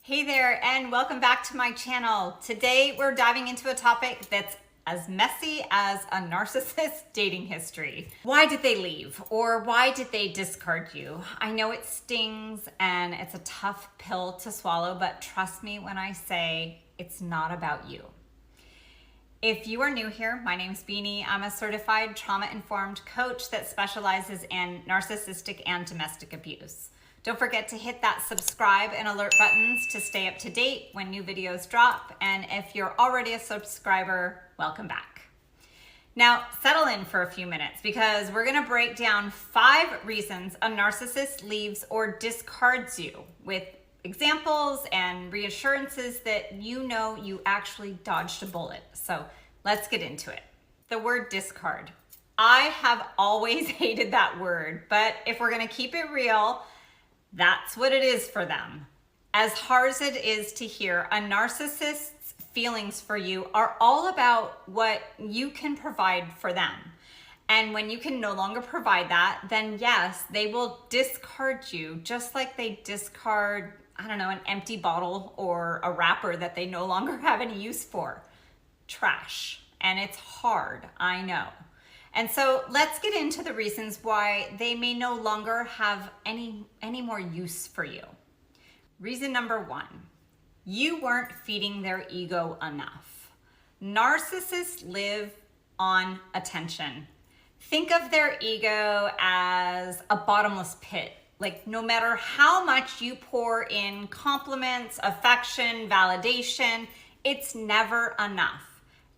Hey there, and welcome back to my channel. Today we're diving into a topic that's as messy as a narcissist dating history. Why did they leave? Or why did they discard you? I know it stings and it's a tough pill to swallow, but trust me when I say it's not about you. If you are new here, my name's Beany. I'm a certified trauma-informed coach that specializes in narcissistic and domestic abuse. Don't forget to hit that subscribe and alert buttons to stay up to date when new videos drop. And if you're already a subscriber, welcome back. Now, settle in for a few minutes because we're gonna break down 5 reasons a narcissist leaves or discards you with examples and reassurances that you know you actually dodged a bullet. So let's get into it. The word discard. I have always hated that word, but if we're gonna keep it real, that's what it is for them. As hard as it is to hear, a narcissist's feelings for you are all about what you can provide for them. And when you can no longer provide that, then yes, they will discard you just like they discard, I don't know, an empty bottle or a wrapper that they no longer have any use for. Trash. And it's hard, I know. And so let's get into the reasons why they may no longer have any more use for you. Reason number 1, you weren't feeding their ego enough. Narcissists live on attention. Think of their ego as a bottomless pit. Like no matter how much you pour in compliments, affection, validation, it's never enough.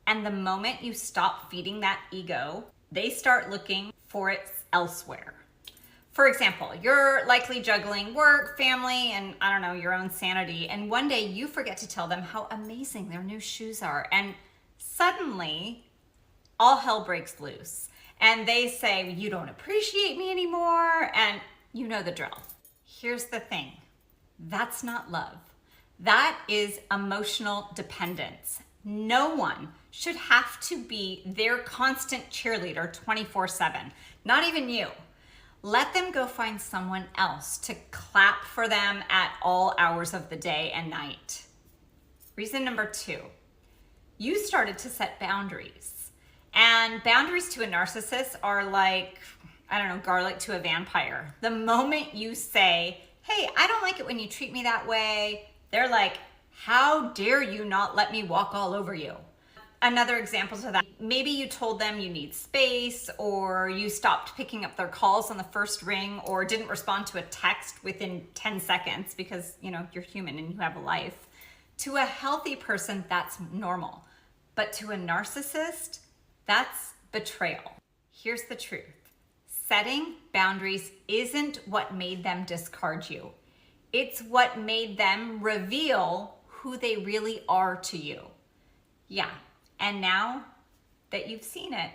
And the moment you stop feeding that ego, they start looking for it elsewhere. For example, you're likely juggling work, family, and I don't know, your own sanity. And one day you forget to tell them how amazing their new shoes are. And suddenly all hell breaks loose. And they say, you don't appreciate me anymore. And you know the drill. Here's the thing. That's not love. That is emotional dependence. No one should have to be their constant cheerleader 24/7, not even you. Let them go find someone else to clap for them at all hours of the day and night. Reason number 2, you started to set boundaries. And boundaries to a narcissist are like, I don't know, garlic to a vampire. The moment you say, hey, I don't like it when you treat me that way, they're like, how dare you not let me walk all over you? Another example of that, maybe you told them you need space, or you stopped picking up their calls on the first ring, or didn't respond to a text within 10 seconds because, you know, you're human and you have a life. To a healthy person, that's normal. But to a narcissist, that's betrayal. Here's the truth. Setting boundaries isn't what made them discard you. It's what made them reveal who they really are to you. Yeah, and now that you've seen it,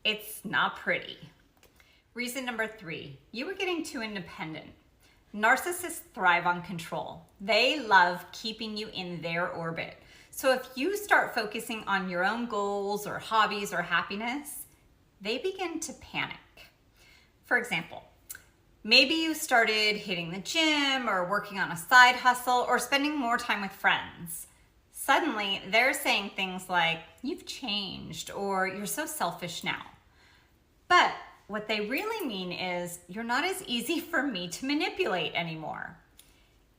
it's not pretty. Reason number 3, you were getting too independent. Narcissists thrive on control. They love keeping you in their orbit. So if you start focusing on your own goals or hobbies or happiness, they begin to panic. For example, maybe you started hitting the gym or working on a side hustle or spending more time with friends. Suddenly, they're saying things like, you've changed, or you're so selfish now. But what they really mean is, you're not as easy for me to manipulate anymore.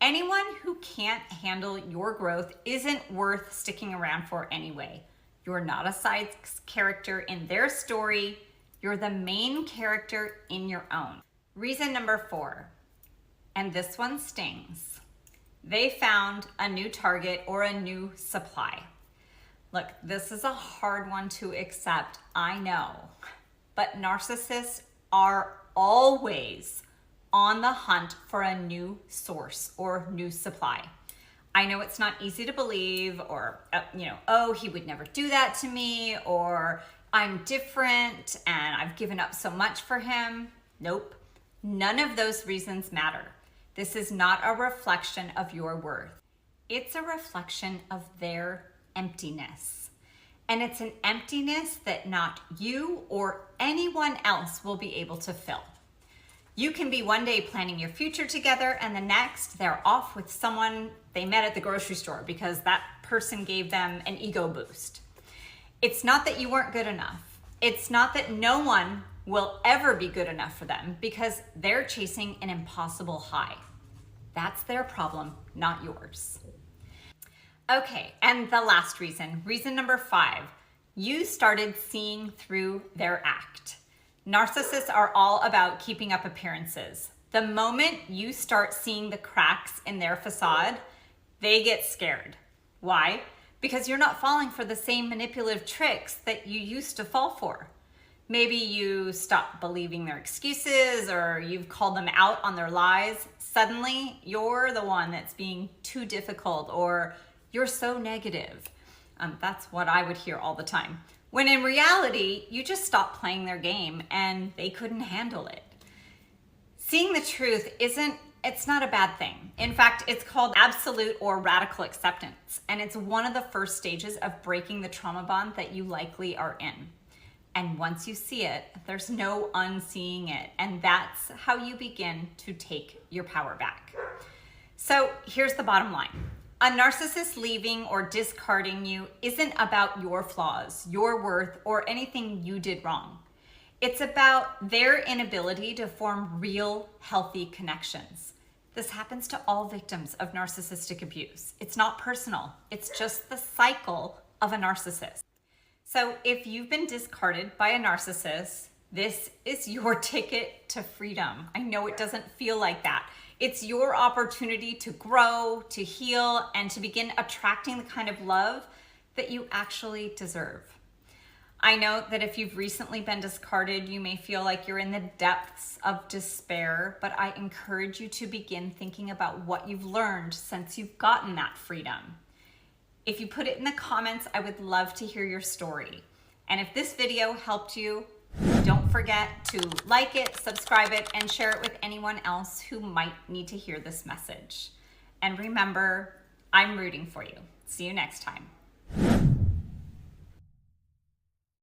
Anyone who can't handle your growth isn't worth sticking around for anyway. You're not a side character in their story. You're the main character in your own. Reason number 4, and this one stings. They found a new target or a new supply. Look, this is a hard one to accept, I know, but narcissists are always on the hunt for a new source or new supply. I know it's not easy to believe, or, oh, he would never do that to me, or I'm different and I've given up so much for him. Nope. None of those reasons matter. This is not a reflection of your worth. It's a reflection of their emptiness. And it's an emptiness that not you or anyone else will be able to fill. You can be one day planning your future together and the next they're off with someone they met at the grocery store because that person gave them an ego boost. It's not that you weren't good enough. It's not that no one will ever be good enough for them because they're chasing an impossible high. That's their problem, not yours. Okay, and the last reason number 5, you started seeing through their act. Narcissists are all about keeping up appearances. The moment you start seeing the cracks in their facade, they get scared. Why? Because you're not falling for the same manipulative tricks that you used to fall for. Maybe you stopped believing their excuses or you've called them out on their lies. Suddenly, you're the one that's being too difficult or you're so negative. That's what I would hear all the time. When in reality, you just stopped playing their game and they couldn't handle it. Seeing the truth it's not a bad thing. In fact, it's called absolute or radical acceptance. And it's one of the first stages of breaking the trauma bond that you likely are in. And once you see it, there's no unseeing it. And that's how you begin to take your power back. So here's the bottom line. A narcissist leaving or discarding you isn't about your flaws, your worth, or anything you did wrong. It's about their inability to form real, healthy connections. This happens to all victims of narcissistic abuse. It's not personal. It's just the cycle of a narcissist. So if you've been discarded by a narcissist, this is your ticket to freedom. I know it doesn't feel like that. It's your opportunity to grow, to heal, and to begin attracting the kind of love that you actually deserve. I know that if you've recently been discarded, you may feel like you're in the depths of despair, but I encourage you to begin thinking about what you've learned since you've gotten that freedom. If you put it in the comments, I would love to hear your story. And if this video helped you, don't forget to like it, subscribe it, and share it with anyone else who might need to hear this message. And remember, I'm rooting for you. See you next time.